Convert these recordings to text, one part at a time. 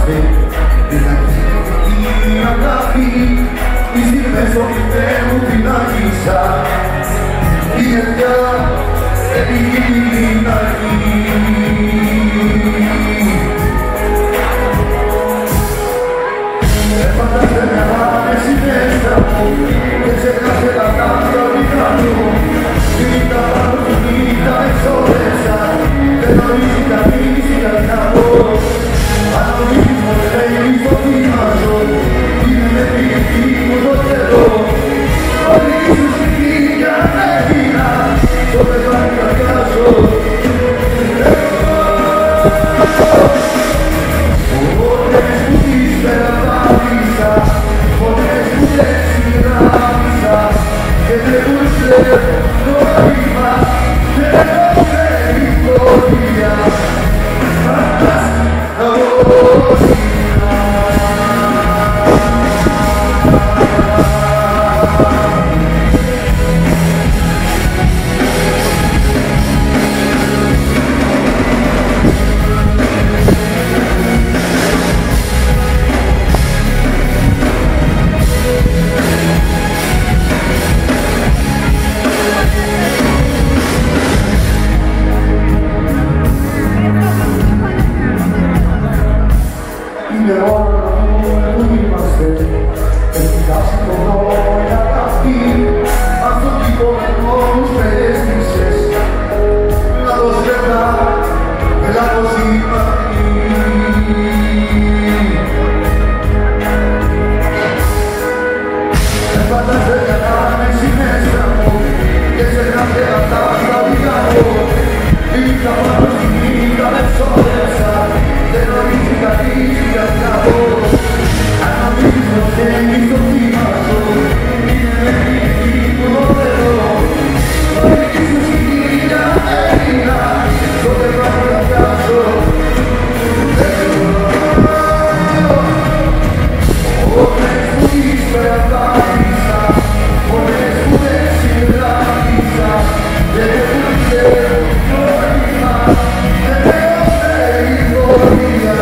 είμαστε την αρχή αγάπη. Οι στιγμές στο πιπέ μου την άγγισα. Η καρδιά επικίνδυνη να έφτασε με πάνε συνέστρα μου και ξεχάσε τα τάφια δικά μου. Νύχτα πάνω στη νύχτα εξόδεσα, δεν νομίζει κανείς η καρδιά μου. Αν νομίζεις πως θέλεις το θυμάζω, είναι με πηγή μου το θέλω. Όλη σου σκηνία έγινα, στο πεδάκι αγκάζω. Φωτές που τις περαπάτησα, φωτές που δεν συνδράμισα και δεν μου ξέρω νόημα και δεν θέλει φωτιά. Είναι όλα που είμαστε, έχει φτάσει το δρόμο η αγάπη. Αυτό τύπο με μόνους με έστησες, λάθος γερνά, λάθος υπάρχει. Δεν φαντάζε για να με συνέστρα μου και ξεχνάτε αυτά τα δικά μου. Ήρθα πάνω στη νύχτα με ψόδεσα, δεν νομίζει κανείς η καρδιά μου. Αν νομίζεις πως θέλεις το θυμάζω, είναι με πηγή που το θέλω. Όλη σου σκηνία έγινα, στο πεδάκι αγκάζω. Φωτές που τις περαπάτησα, φωτές που δεν συνδράμισα και δεν μου ξέρω νόημα και δεν θέλει φωτιά.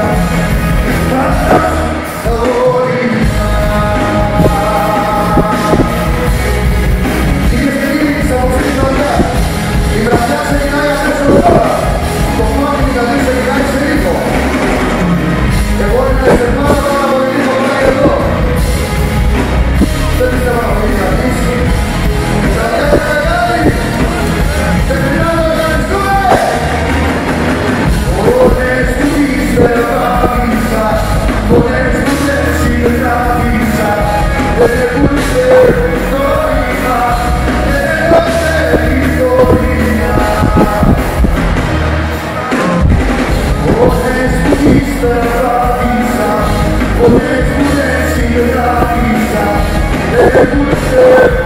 Φωτές που δεν συνδράμισα, δεν μου